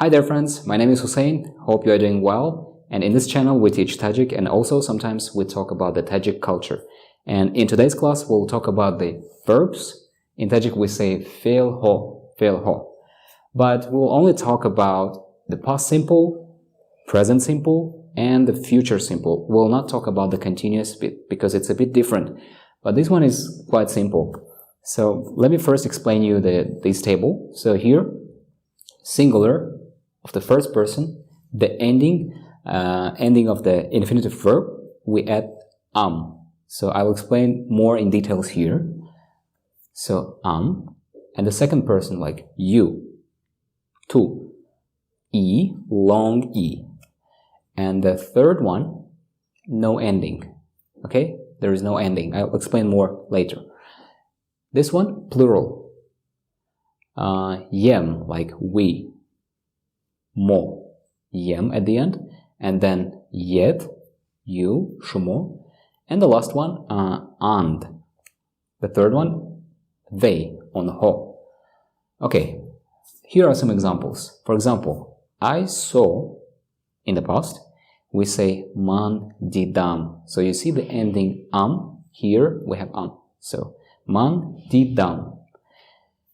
Hi there friends, my name is Hussein, hope you are doing well, and in this channel we teach Tajik and also sometimes we talk about the Tajik culture. And in today's class we'll talk about the verbs. In Tajik we say feъл ho, but we'll only talk about the past simple, present simple, and the future simple. We'll not talk about the continuous bit because it's a bit different, but this one is quite simple. So let me first explain you this table. So here, singular of the first person, the ending of the infinitive verb, we add So I will explain more in details here. So and the second person like you, tu, e, long e, and the third one, no ending. Okay, there is no ending. I'll explain more later. This one, plural. Yem, like we. Mo, yem at the end, and then yet, you, shumo, and the last one, and. The third one, they, on ho. Okay, here are some examples. For example, I saw, in the past, we say man didam. So you see the ending here we have So man didam.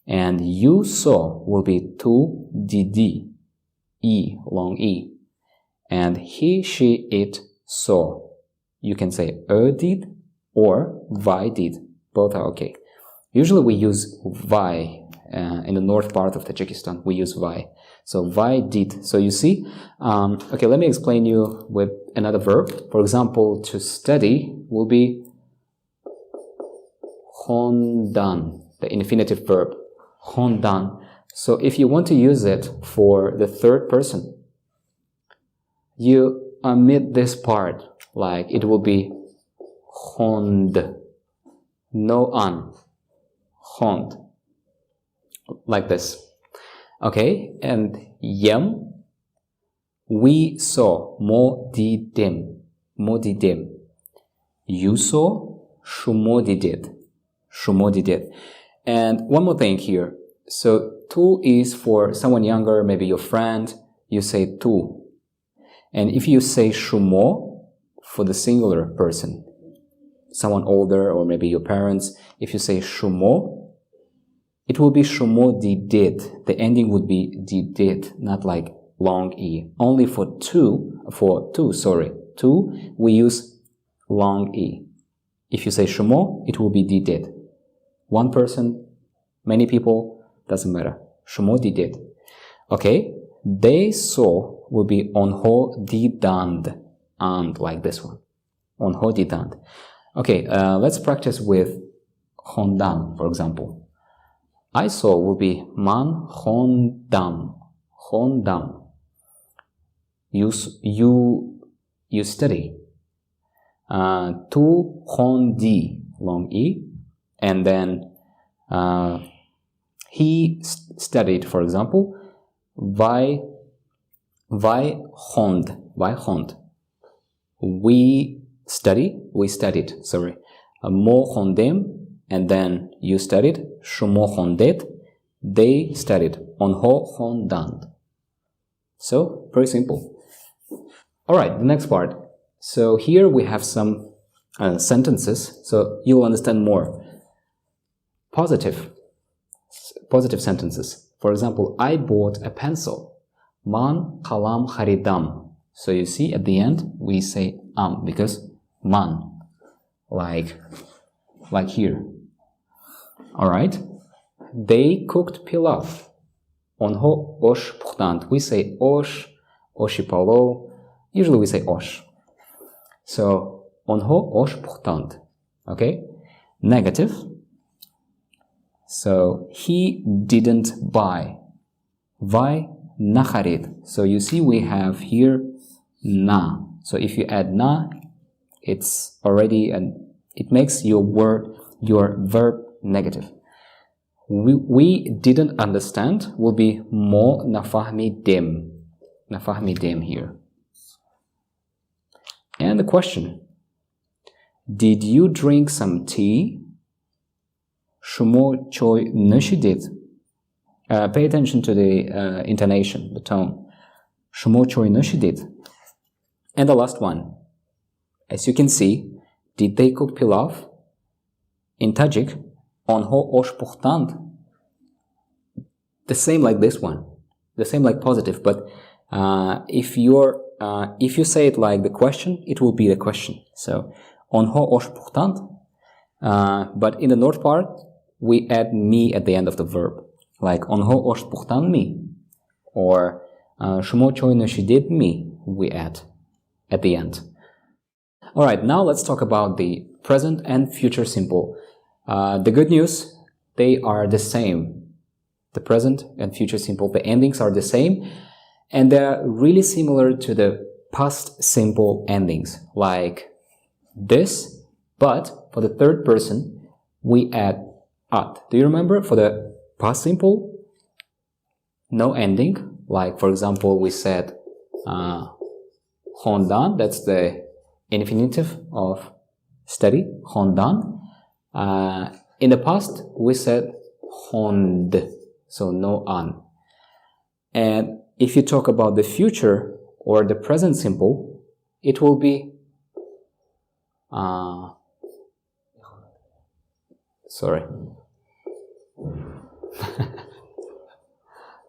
And you saw will be tu didi. E, long E. And he, she, it, saw. You can say did or vi did. Both are okay. Usually we use vi. In the north part of Tajikistan, we use vi. So vi did. So you see, okay, let me explain you with another verb. For example, to study will be hondan, the infinitive verb. Hondan. So if you want to use it for the third person, you omit this part, like it will be hond, no an, hond, like this. Okay, and yem, we saw, mo didim, mo didim. You saw, shumo didid. And one more thing here. So tu is for someone younger, maybe your friend, you say tu. And if you say shumo for the singular person, someone older or maybe your parents, if you say shumo, it will be shumo didid. The ending would be didid, not like long e. Only for two, we use long e. If you say shumo, it will be didid. One person, many people, doesn't matter. Shumo didid. Okay, they saw will be on ho didand, and like this one. On ho didand. Okay, let's practice with hondan, for example. I saw will be man hondam. Hondam. You study. Tu hondi, long e, and then he studied, for example, vai hond. We studied, sorry. Mo hondem, and then you studied, shumo hondet, they studied, on ho hondan. So, very simple. Alright, the next part. So here we have some sentences, so you will understand more. Positive sentences. For example, I bought a pencil. Man qalam kharidam. So you see at the end we say because man, like here. All right. They cooked pilaf. On ho osh pukhtant. We say osh, oshipalo. Usually we say osh. So on ho osh pukhtant. Okay. Negative. So he didn't buy. Vai nakharid. So you see we have here na. So if you add na, it's already it makes your verb negative. We didn't understand will be mo nafahmi dem. Nafahmi dem here. And the question. Did you drink some tea? Shumo choy nashidid. Pay attention to the intonation, the tone. شما چای نوشیدید. And the last one. As you can see, did they cook pilaf? In Tajik, آنها آش پختند. The same like this one. The same like positive, but if you say it like the question, it will be the question. So, آنها آش پختند. But in the north part, we add me at the end of the verb. Like آنها آش پختند می. Or شما چای نوشیدید می, we add at the end. Alright, now let's talk about the present and future simple. The good news, they are the same. The present and future simple, the endings are the same. And they're really similar to the past simple endings. Like this, but for the third person, we add at. Do you remember? For the past simple, no ending. Like, for example, we said خواندن, that's the infinitive of study, خواندن. In the past, we said خواند, so no an. And if you talk about the future or the present simple, it will be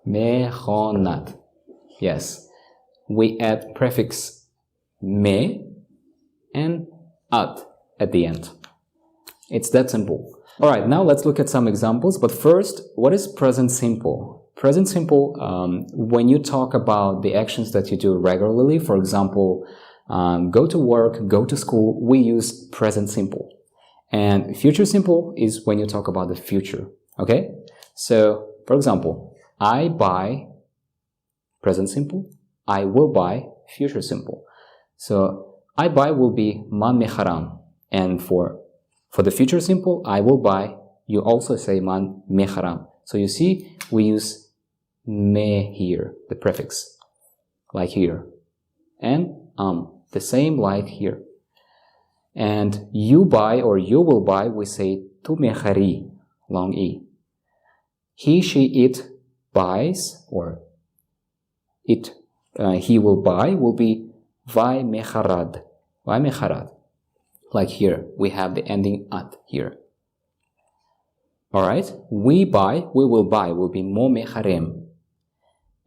مخواند. Yes, we add prefix me and at the end. It's that simple. Alright, now let's look at some examples. But first, what is present simple? Present simple, when you talk about the actions that you do regularly, for example, go to work, go to school, we use present simple. And future simple is when you talk about the future. Okay? So, for example, I buy, present simple. I will buy, future simple. So, I buy will be man mecharam. And for the future simple, I will buy, you also say man mecharam. So you see, we use me here, the prefix, like here. And the same like here. And you buy or you will buy, we say tu mechari, long e. He, she, it buys, or it, he will buy, will be vai mecharad. Vai mecharad. Like here, we have the ending at here. Alright, we buy, we will buy, will be mo mecharem.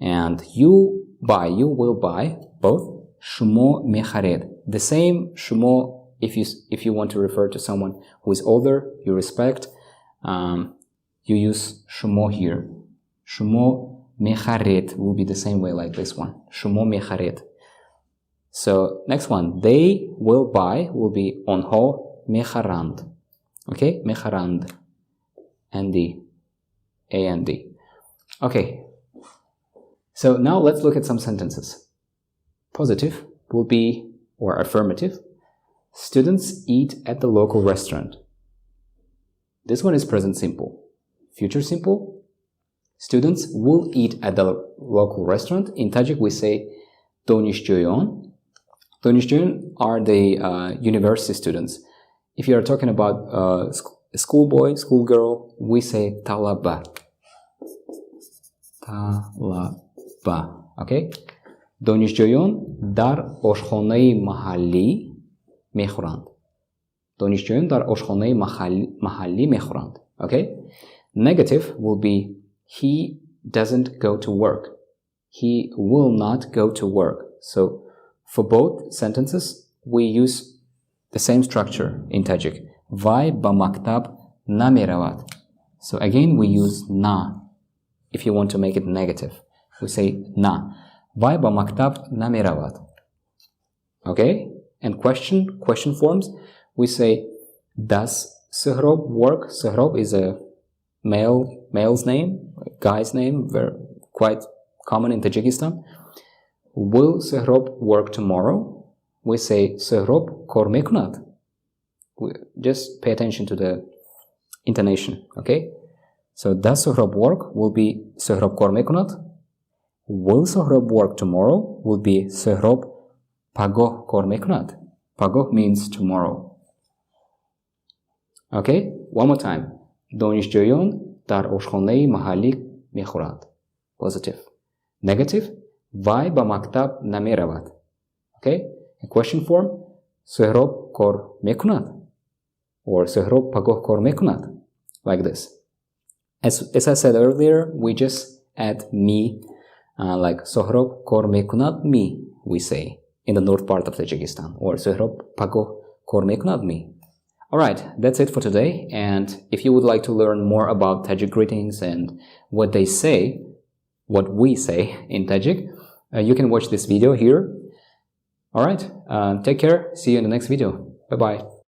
And you buy, you will buy, both shumo mechared. The same shumo, if you want to refer to someone who is older, you respect, you use shumo here. Shumo mechared will be the same way like this one. Shumo mechared. So next one, they will buy will be onho mecharand. Okay, mecharand. And D. A and D. Okay. So now let's look at some sentences. Positive will be, or affirmative, students eat at the local restaurant. This one is present simple. Future simple, students will eat at the local restaurant. In Tajik we say donishjoyon. Donishjoyon are the university students. If you are talking about schoolboy, schoolgirl, we say talaba. Talaba. Okay? Donishjoyon dar oshkhonai mahalli mekhurand. Donishjoyon dar oshkhonai mahalli mekhurand. Okay? Negative will be he doesn't go to work. He will not go to work. So for both sentences, we use the same structure in Tajik. Vai ba maktab na meravat. So again, we use na. If you want to make it negative, we say na. Vai ba maktab na meravat. Okay? And question forms, we say does Suhrob work? Suhrob is a male's name, guy's name, very quite common in Tajikistan. Will Suhrob work tomorrow? We say Suhrob kor mekunad. Just pay attention to the intonation, okay? So does Suhrob work will be Suhrob kor mekunad. Will Suhrob work tomorrow will be Suhrob pagoh kor mekunad. Pagoh means tomorrow. Okay? One more time. Donishjoyon dar oshkhonai mahalli мехӯрад. Positive. Negative. Вай ба мактаб намеравад. Okay? In question form, Sohrab kor mekunad. Or Sohrab pagoh kor mekunad. Like this. As I said earlier, we just add me, like Sohrab kor mekunad mi, we say, in the north part of Tajikistan. Or Sohrab pagoh kor mekunad mi. Alright, that's it for today. And if you would like to learn more about Tajik greetings and what they say, what we say in Tajik, you can watch this video here. Alright, take care. See you in the next video. Bye-bye.